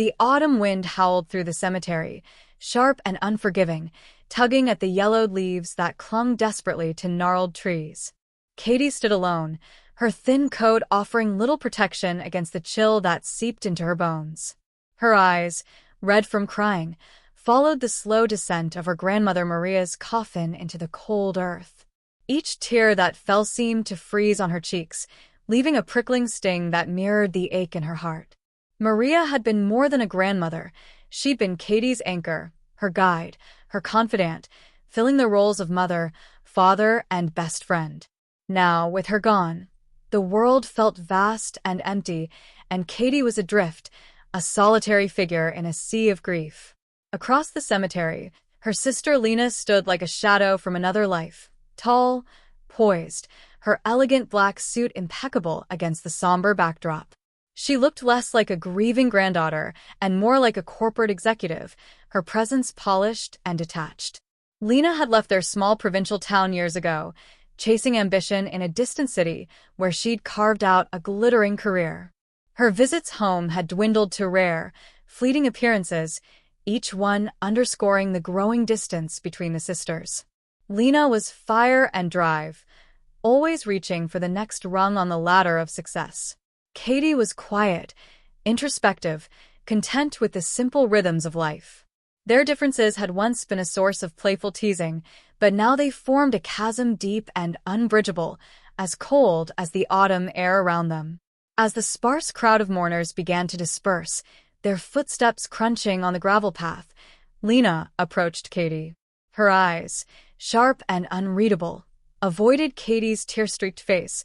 The autumn wind howled through the cemetery, sharp and unforgiving, tugging at the yellowed leaves that clung desperately to gnarled trees. Katy stood alone, her thin coat offering little protection against the chill that seeped into her bones. Her eyes, red from crying, followed the slow descent of her grandmother Maria's coffin into the cold earth. Each tear that fell seemed to freeze on her cheeks, leaving a prickling sting that mirrored the ache in her heart. Maria had been more than a grandmother. She'd been Katy's anchor, her guide, her confidant, filling the roles of mother, father, and best friend. Now, with her gone, the world felt vast and empty, and Katy was adrift, a solitary figure in a sea of grief. Across the cemetery, her sister Lena stood like a shadow from another life, tall, poised, her elegant black suit impeccable against the somber backdrop. She looked less like a grieving granddaughter and more like a corporate executive, her presence polished and detached. Lena had left their small provincial town years ago, chasing ambition in a distant city where she'd carved out a glittering career. Her visits home had dwindled to rare, fleeting appearances, each one underscoring the growing distance between the sisters. Lena was fire and drive, always reaching for the next rung on the ladder of success. Katy was quiet, introspective, content with the simple rhythms of life. Their differences had once been a source of playful teasing, but now they formed a chasm deep and unbridgeable, as cold as the autumn air around them. As the sparse crowd of mourners began to disperse, their footsteps crunching on the gravel path, Lena approached Katy. Her eyes, sharp and unreadable, avoided Katy's tear-streaked face,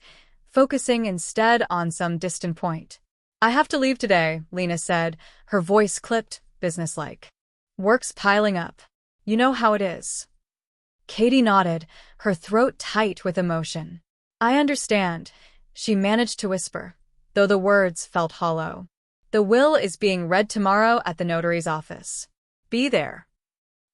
focusing instead on some distant point. "I have to leave today," Lena said, her voice clipped, businesslike. "Work's piling up. You know how it is." Katy nodded, her throat tight with emotion. "I understand," she managed to whisper, though the words felt hollow. "The will is being read tomorrow at the notary's office. Be there."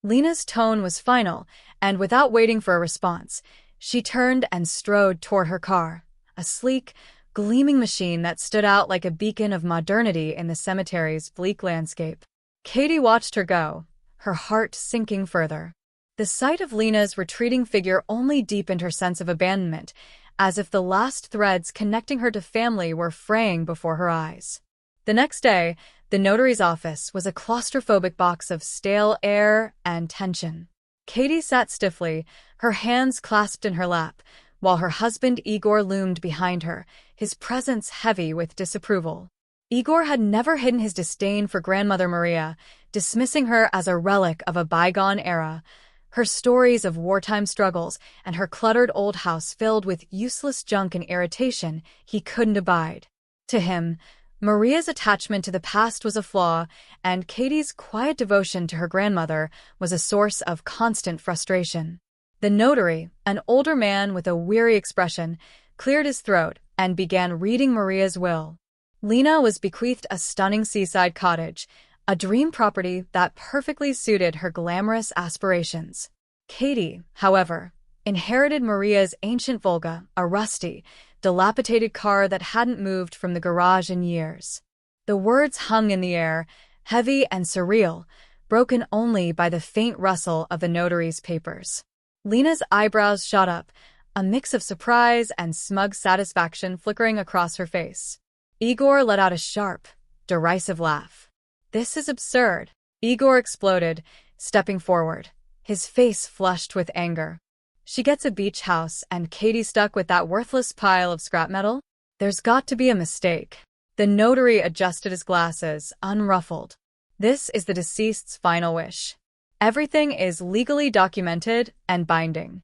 Lena's tone was final, and without waiting for a response, she turned and strode toward her car, a sleek, gleaming machine that stood out like a beacon of modernity in the cemetery's bleak landscape. Katy watched her go, her heart sinking further. The sight of Lena's retreating figure only deepened her sense of abandonment, as if the last threads connecting her to family were fraying before her eyes. The next day, the notary's office was a claustrophobic box of stale air and tension. Katy sat stiffly, her hands clasped in her lap, while her husband Igor loomed behind her, his presence heavy with disapproval. Igor had never hidden his disdain for grandmother Maria, dismissing her as a relic of a bygone era. Her stories of wartime struggles and her cluttered old house filled with useless junk and irritation he couldn't abide. To him, Maria's attachment to the past was a flaw, and Katy's quiet devotion to her grandmother was a source of constant frustration. The notary, an older man with a weary expression, cleared his throat and began reading Maria's will. Lena was bequeathed a stunning seaside cottage, a dream property that perfectly suited her glamorous aspirations. Katy, however, inherited Maria's ancient Volga, a rusty, dilapidated car that hadn't moved from the garage in years. The words hung in the air, heavy and surreal, broken only by the faint rustle of the notary's papers. Lena's eyebrows shot up, a mix of surprise and smug satisfaction flickering across her face. Igor let out a sharp, derisive laugh. "This is absurd," Igor exploded, stepping forward, his face flushed with anger. "She gets a beach house and Katy stuck with that worthless pile of scrap metal? There's got to be a mistake." The notary adjusted his glasses, unruffled. "This is the deceased's final wish. Everything is legally documented and binding."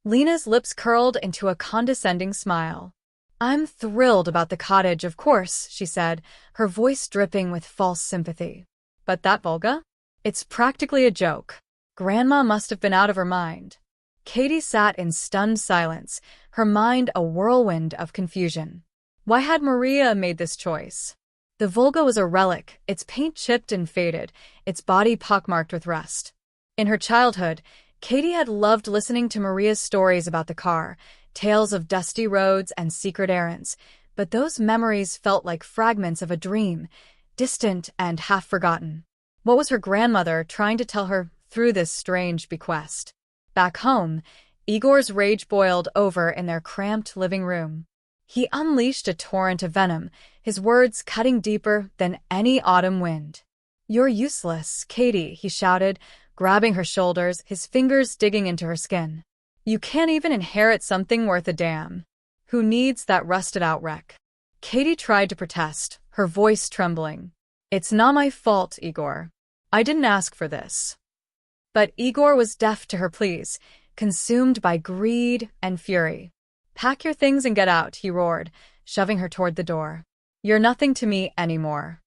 Lena's lips curled into a condescending smile. "I'm thrilled about the cottage, of course," she said, her voice dripping with false sympathy. "But that Volga? It's practically a joke. Grandma must have been out of her mind." Katy sat in stunned silence, her mind a whirlwind of confusion. Why had Maria made this choice? The Volga was a relic, its paint chipped and faded, its body pockmarked with rust. In her childhood, Katy had loved listening to Maria's stories about the car, tales of dusty roads and secret errands, but those memories felt like fragments of a dream, distant and half-forgotten. What was her grandmother trying to tell her through this strange bequest? Back home, Igor's rage boiled over in their cramped living room. He unleashed a torrent of venom, his words cutting deeper than any autumn wind. "You're useless, Katie," he shouted, grabbing her shoulders, his fingers digging into her skin. "You can't even inherit something worth a damn. Who needs that rusted-out wreck?" Katie tried to protest, her voice trembling. "It's not my fault, Igor. I didn't ask for this." But Igor was deaf to her pleas, consumed by greed and fury. "Pack your things and get out," he roared, shoving her toward the door. "You're nothing to me anymore."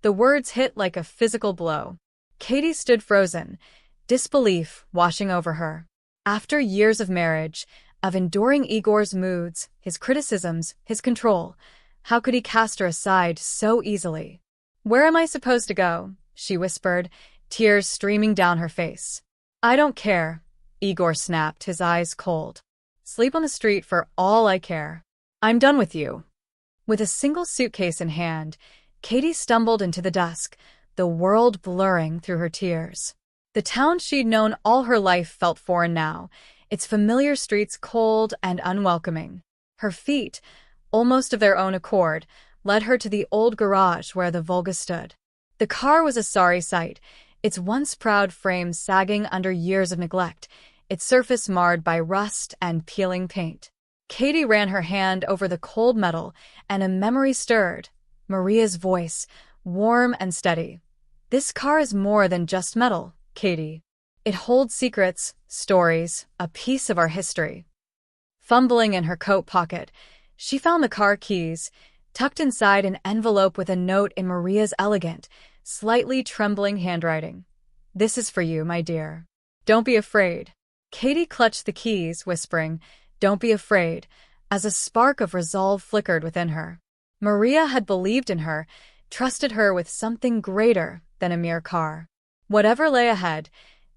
The words hit like a physical blow. Katie stood frozen, disbelief washing over her. After years of marriage, of enduring Igor's moods, his criticisms, his control, how could he cast her aside so easily? "Where am I supposed to go?" she whispered, tears streaming down her face. "I don't care," Igor snapped, his eyes cold. "Sleep on the street for all I care. I'm done with you." With a single suitcase in hand, Katie stumbled into the dusk, the world blurring through her tears. The town she'd known all her life felt foreign now, its familiar streets cold and unwelcoming. Her feet, almost of their own accord, led her to the old garage where the Volga stood. The car was a sorry sight, its once proud frame sagging under years of neglect, its surface marred by rust and peeling paint. Katie ran her hand over the cold metal, and a memory stirred. Maria's voice, warm and steady. "This car is more than just metal, Katie. It holds secrets, stories, a piece of our history." Fumbling in her coat pocket, she found the car keys, tucked inside an envelope with a note in Maria's elegant, slightly trembling handwriting. "This is for you, my dear. Don't be afraid." Katie clutched the keys, whispering, "Don't be afraid," as a spark of resolve flickered within her. Maria had believed in her, trusted her with something greater than a mere car. Whatever lay ahead,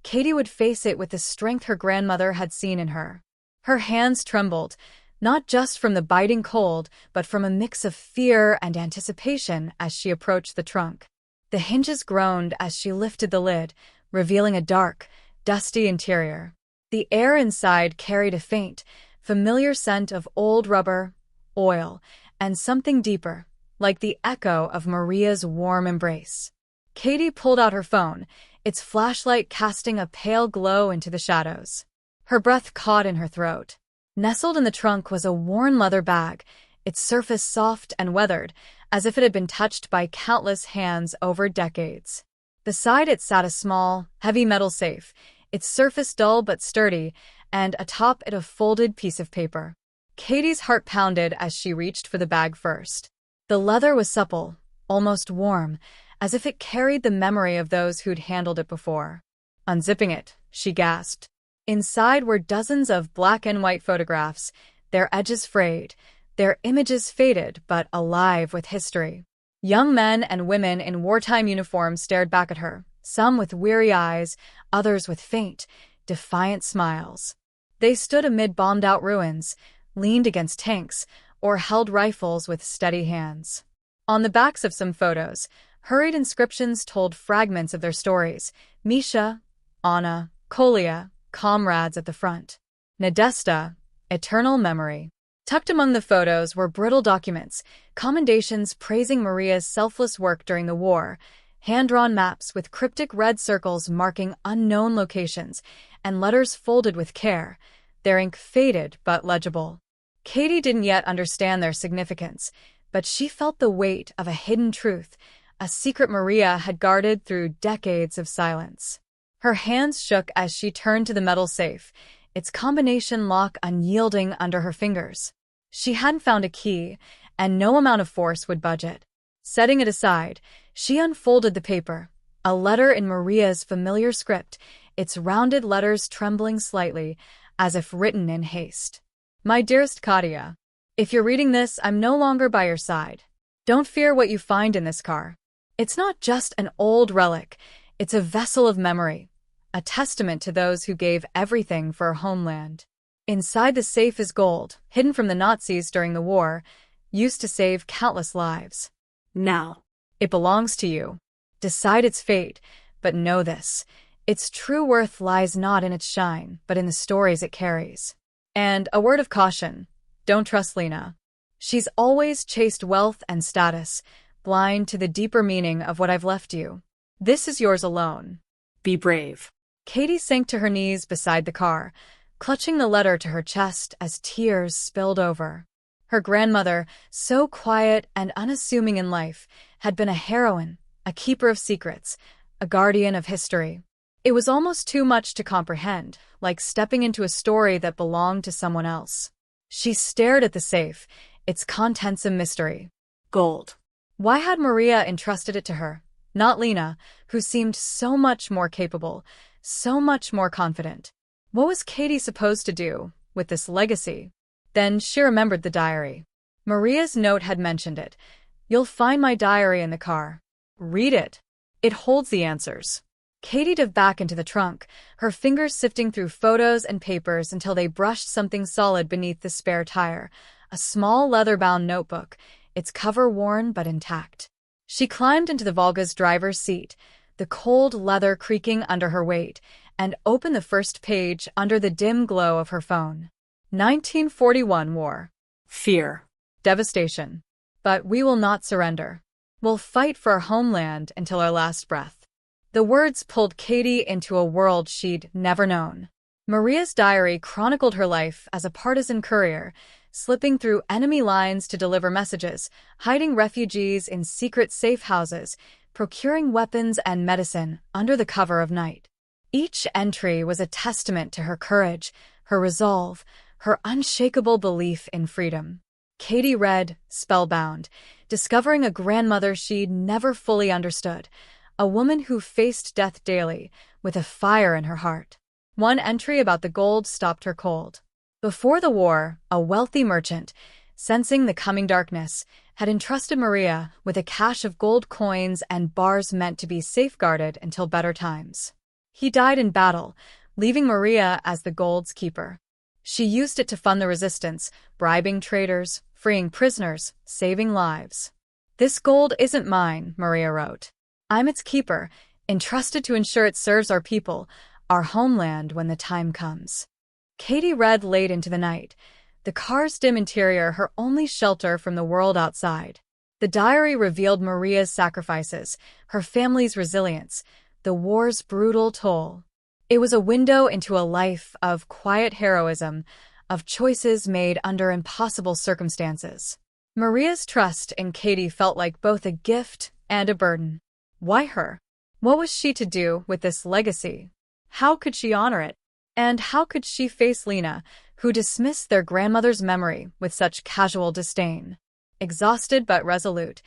Katie would face it with the strength her grandmother had seen in her. Her hands trembled, not just from the biting cold, but from a mix of fear and anticipation as she approached the trunk. The hinges groaned as she lifted the lid, revealing a dark, dusty interior. The air inside carried a faint, familiar scent of old rubber, oil, and something deeper, like the echo of Maria's warm embrace. Katie pulled out her phone, its flashlight casting a pale glow into the shadows. Her breath caught in her throat. Nestled in the trunk was a worn leather bag, its surface soft and weathered, as if it had been touched by countless hands over decades. Beside it sat a small, heavy metal safe, its surface dull but sturdy, and atop it a folded piece of paper. Katie's heart pounded as she reached for the bag first. The leather was supple, almost warm, as if it carried the memory of those who'd handled it before. Unzipping it, she gasped. Inside were dozens of black and white photographs, their edges frayed, their images faded but alive with history. Young men and women in wartime uniforms stared back at her, some with weary eyes, others with faint, defiant smiles. They stood amid bombed-out ruins, leaned against tanks, or held rifles with steady hands. On the backs of some photos, hurried inscriptions told fragments of their stories. Misha, Anna, Kolya, comrades at the front. Nadesta, eternal memory. Tucked among the photos were brittle documents, commendations praising Maria's selfless work during the war, hand-drawn maps with cryptic red circles marking unknown locations, and letters folded with care, their ink faded but legible. Katie didn't yet understand their significance, but she felt the weight of a hidden truth, a secret Maria had guarded through decades of silence. Her hands shook as she turned to the metal safe, its combination lock unyielding under her fingers. She hadn't found a key, and no amount of force would budge it. Setting it aside, she unfolded the paper, a letter in Maria's familiar script, its rounded letters trembling slightly, as if written in haste. My dearest Katya, if you're reading this, I'm no longer by your side. Don't fear what you find in this car. It's not just an old relic, it's a vessel of memory, a testament to those who gave everything for a homeland. Inside the safe is gold, hidden from the Nazis during the war, used to save countless lives. Now, It belongs to you. Decide its fate, but know this. Its true worth lies not in its shine, but in the stories it carries. And a word of caution, don't trust Lena. She's always chased wealth and status, blind to the deeper meaning of what I've left you. This is yours alone. Be brave. Katie sank to her knees beside the car, clutching the letter to her chest as tears spilled over. Her grandmother, so quiet and unassuming in life, had been a heroine, a keeper of secrets, a guardian of history. It was almost too much to comprehend, like stepping into a story that belonged to someone else. She stared at the safe, its contents a mystery. Gold. Why had Maria entrusted it to her, not Lena, who seemed so much more capable, so much more confident? What was Katie supposed to do with this legacy? Then she remembered the diary. Maria's note had mentioned it. You'll find my diary in the car. Read it. It holds the answers. Katie dove back into the trunk, her fingers sifting through photos and papers until they brushed something solid beneath the spare tire, a small leather-bound notebook, its cover worn but intact. She climbed into the Volga's driver's seat, the cold leather creaking under her weight, and opened the first page under the dim glow of her phone. 1941 War. Fear. Devastation. But we will not surrender. We'll fight for our homeland until our last breath. The words pulled Katie into a world she'd never known. Maria's diary chronicled her life as a partisan courier, slipping through enemy lines to deliver messages, hiding refugees in secret safe houses, procuring weapons and medicine under the cover of night. Each entry was a testament to her courage, her resolve, her unshakable belief in freedom. Katie read, spellbound, discovering a grandmother she'd never fully understood, a woman who faced death daily, with a fire in her heart. One entry about the gold stopped her cold. Before the war, a wealthy merchant, sensing the coming darkness, had entrusted Maria with a cache of gold coins and bars meant to be safeguarded until better times. He died in battle, leaving Maria as the gold's keeper. She used it to fund the resistance, bribing traders, freeing prisoners, saving lives. This gold isn't mine, Maria wrote. I'm its keeper, entrusted to ensure it serves our people, our homeland when the time comes. Katie read late into the night, the car's dim interior her only shelter from the world outside. The diary revealed Maria's sacrifices, her family's resilience, the war's brutal toll. It was a window into a life of quiet heroism, of choices made under impossible circumstances. Maria's trust in Katie felt like both a gift and a burden. Why her? What was she to do with this legacy? How could she honor it? And how could she face Lena, who dismissed their grandmother's memory with such casual disdain? Exhausted but resolute,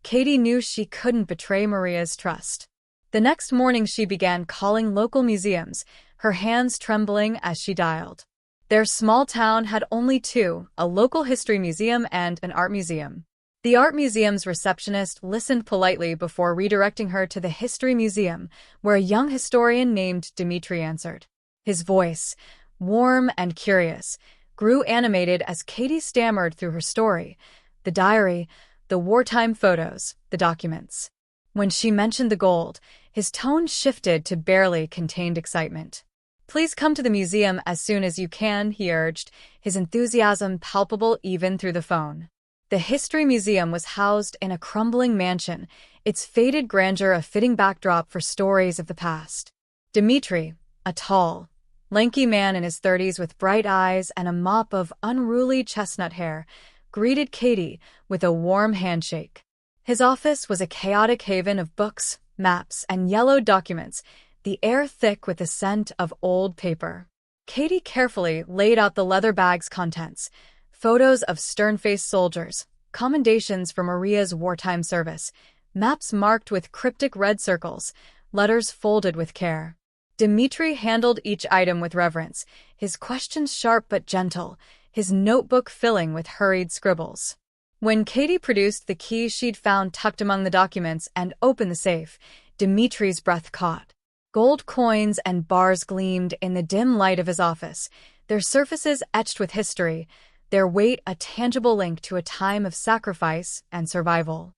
Katie knew she couldn't betray Maria's trust. The next morning she began calling local museums, her hands trembling as she dialed. Their small town had only two, a local history museum and an art museum. The art museum's receptionist listened politely before redirecting her to the history museum, where a young historian named Dmitri answered. His voice, warm and curious, grew animated as Katie stammered through her story, the diary, the wartime photos, the documents. When she mentioned the gold, his tone shifted to barely contained excitement. Please come to the museum as soon as you can, he urged, his enthusiasm palpable even through the phone. The History Museum was housed in a crumbling mansion, its faded grandeur a fitting backdrop for stories of the past. Dmitri, a tall, lanky man in his 30s with bright eyes and a mop of unruly chestnut hair, greeted Katie with a warm handshake. His office was a chaotic haven of books, maps, and yellowed documents, the air thick with the scent of old paper. Katie carefully laid out the leather bag's contents, photos of stern-faced soldiers, commendations for Maria's wartime service, maps marked with cryptic red circles, letters folded with care. Dmitri handled each item with reverence, his questions sharp but gentle, his notebook filling with hurried scribbles. When Katie produced the key she'd found tucked among the documents and opened the safe, Dmitri's breath caught. Gold coins and bars gleamed in the dim light of his office, their surfaces etched with history, their weight a tangible link to a time of sacrifice and survival.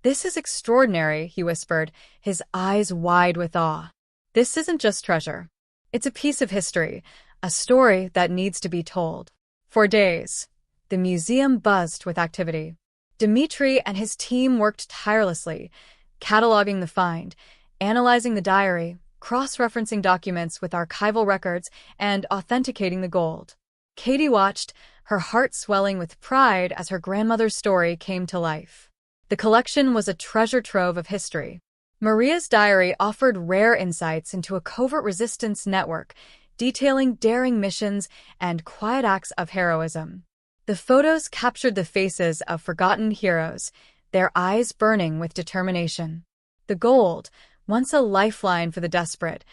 "This is extraordinary," he whispered, his eyes wide with awe. "This isn't just treasure. It's a piece of history, a story that needs to be told." For days, the museum buzzed with activity. Dmitri and his team worked tirelessly, cataloging the find, analyzing the diary, cross-referencing documents with archival records, and authenticating the gold. Katie watched, her heart swelling with pride as her grandmother's story came to life. The collection was a treasure trove of history. Maria's diary offered rare insights into a covert resistance network, detailing daring missions and quiet acts of heroism. The photos captured the faces of forgotten heroes, their eyes burning with determination. The gold, once a lifeline for the desperate,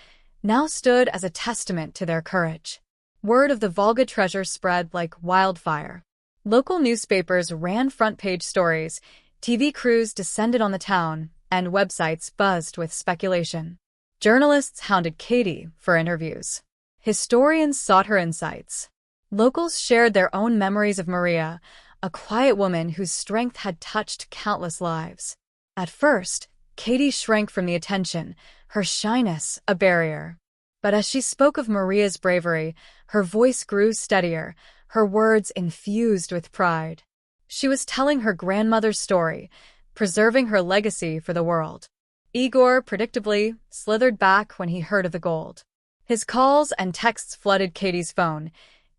now stood as a testament to their courage. Word of the Volga treasure spread like wildfire. Local newspapers ran front-page stories, TV crews descended on the town, and websites buzzed with speculation. Journalists hounded Katie for interviews. Historians sought her insights. Locals shared their own memories of Maria, a quiet woman whose strength had touched countless lives. At first, Katie shrank from the attention, her shyness a barrier. But as she spoke of Maria's bravery, her voice grew steadier, her words infused with pride. She was telling her grandmother's story, preserving her legacy for the world. Igor, predictably, slithered back when he heard of the gold. His calls and texts flooded Katie's phone,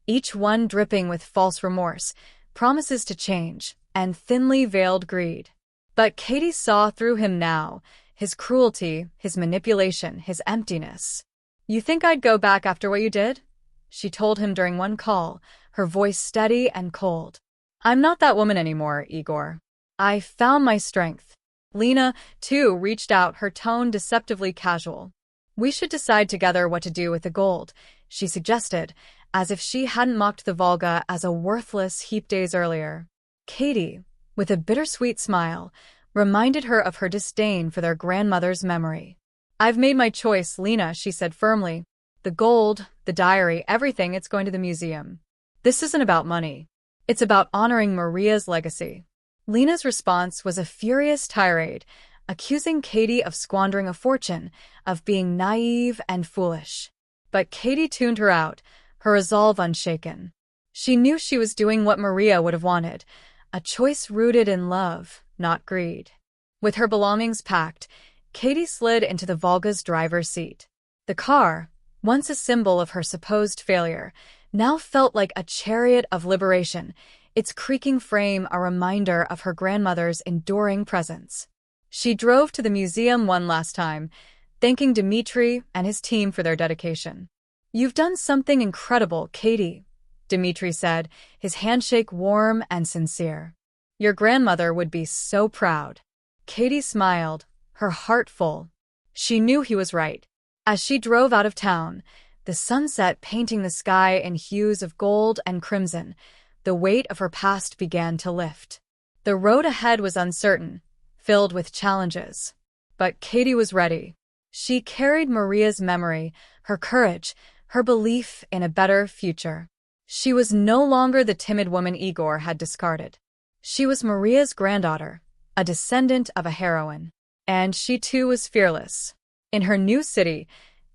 each one dripping with false remorse, promises to change, and thinly veiled greed. But Katie saw through him now, his cruelty, his manipulation, his emptiness. "You think I'd go back after what you did?" she told him during one call, her voice steady and cold. "I'm not that woman anymore, Igor. I found my strength." Lena, too, reached out, her tone deceptively casual. "We should decide together what to do with the gold," she suggested, as if she hadn't mocked the Volga as a worthless heap days earlier. Katie, with a bittersweet smile, reminded her of her disdain for their grandmother's memory. "I've made my choice, Lena," she said firmly. "The gold, the diary, everything, it's going to the museum. This isn't about money. It's about honoring Maria's legacy." Lena's response was a furious tirade, accusing Katie of squandering a fortune, of being naive and foolish. But Katie tuned her out, her resolve unshaken. She knew she was doing what Maria would have wanted, a choice rooted in love, not greed. With her belongings packed, Katie slid into the Volga's driver's seat. The car, once a symbol of her supposed failure, now felt like a chariot of liberation, its creaking frame a reminder of her grandmother's enduring presence. She drove to the museum one last time, thanking Dmitri and his team for their dedication. "You've done something incredible, Katie," Dmitri said, his handshake warm and sincere. "Your grandmother would be so proud." Katie smiled, her heart full. She knew he was right. As she drove out of town, the sunset painting the sky in hues of gold and crimson, the weight of her past began to lift. The road ahead was uncertain, filled with challenges. But Katie was ready. She carried Maria's memory, her courage, her belief in a better future. She was no longer the timid woman Igor had discarded. She was Maria's granddaughter, a descendant of a heroine. And she too was fearless. In her new city,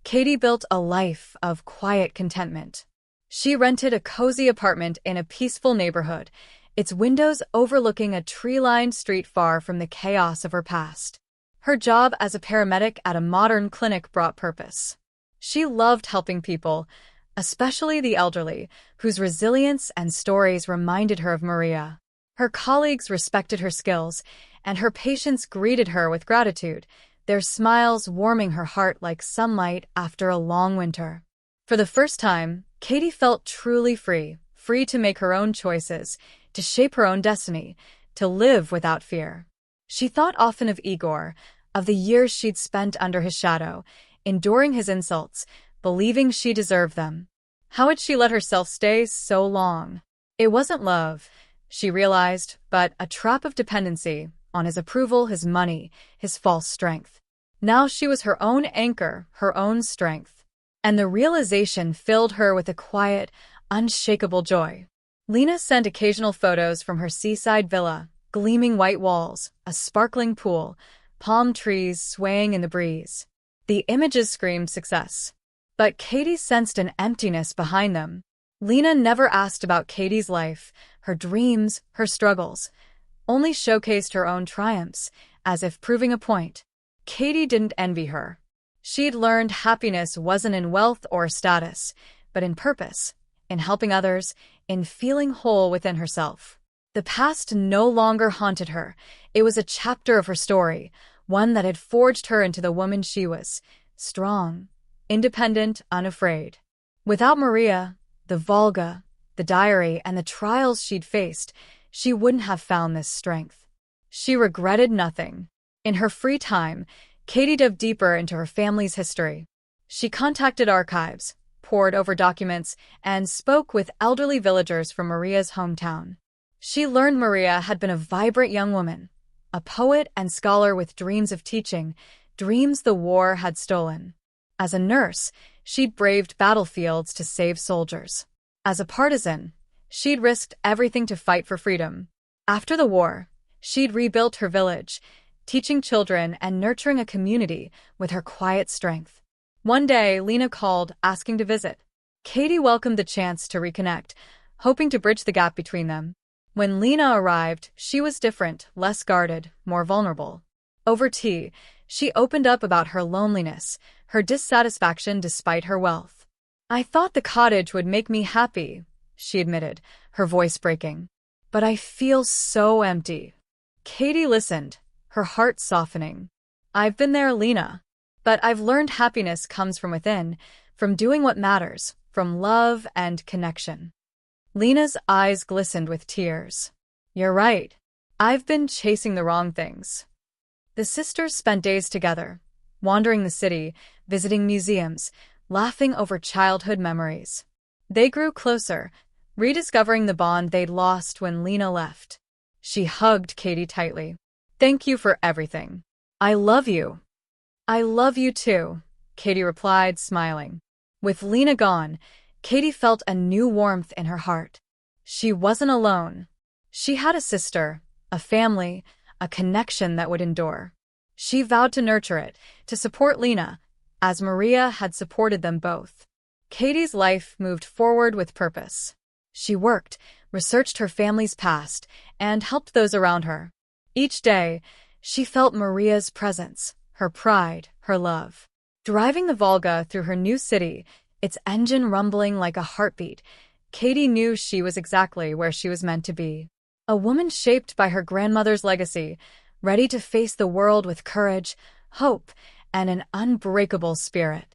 Katie built a life of quiet contentment. She rented a cozy apartment in a peaceful neighborhood, its windows overlooking a tree-lined street far from the chaos of her past. Her job as a paramedic at a modern clinic brought purpose. She loved helping people, especially the elderly, whose resilience and stories reminded her of Maria. Her colleagues respected her skills, and her patients greeted her with gratitude, their smiles warming her heart like sunlight after a long winter. For the first time, Katie felt truly free, free to make her own choices, to shape her own destiny, to live without fear. She thought often of Igor, of the years she'd spent under his shadow, enduring his insults, believing she deserved them. How had she let herself stay so long? It wasn't love, she realized, but a trap of dependency on his approval, his money, his false strength. Now she was her own anchor, her own strength. And the realization filled her with a quiet, unshakable joy. Lena sent occasional photos from her seaside villa, gleaming white walls, a sparkling pool, palm trees swaying in the breeze. The images screamed success. But Katie sensed an emptiness behind them. Lena never asked about Katie's life, her dreams, her struggles, only showcased her own triumphs, as if proving a point. Katie didn't envy her. She'd learned happiness wasn't in wealth or status, but in purpose, in helping others, in feeling whole within herself. The past no longer haunted her. It was a chapter of her story, one that had forged her into the woman she was, strong, independent, unafraid. Without Maria, the Volga, the diary, and the trials she'd faced, she wouldn't have found this strength. She regretted nothing. In her free time, Katie dove deeper into her family's history. She contacted archives, pored over documents, and spoke with elderly villagers from Maria's hometown. She learned Maria had been a vibrant young woman, a poet and scholar with dreams of teaching, dreams the war had stolen. As a nurse, she'd braved battlefields to save soldiers. As a partisan, she'd risked everything to fight for freedom. After the war, she'd rebuilt her village, teaching children and nurturing a community with her quiet strength. One day, Lena called, asking to visit. Katie welcomed the chance to reconnect, hoping to bridge the gap between them. When Lena arrived, she was different, less guarded, more vulnerable. Over tea, she opened up about her loneliness, her dissatisfaction despite her wealth. "I thought the cottage would make me happy," she admitted, her voice breaking. "But I feel so empty." Katie listened, her heart softening. "I've been there, Lena. But I've learned happiness comes from within, from doing what matters, from love and connection." Lena's eyes glistened with tears. "You're right. I've been chasing the wrong things." The sisters spent days together, wandering the city, visiting museums, laughing over childhood memories. They grew closer, rediscovering the bond they'd lost when Lena left. She hugged Katie tightly. "Thank you for everything. I love you." "I love you too," Katie replied, smiling. With Lena gone, Katie felt a new warmth in her heart. She wasn't alone. She had a sister, a family, a connection that would endure. She vowed to nurture it, to support Lena, as Maria had supported them both. Katie's life moved forward with purpose. She worked, researched her family's past, and helped those around her. Each day, she felt Maria's presence, her pride, her love. Driving the Volga through her new city, its engine rumbling like a heartbeat, Katie knew she was exactly where she was meant to be. A woman shaped by her grandmother's legacy, ready to face the world with courage, hope, and an unbreakable spirit.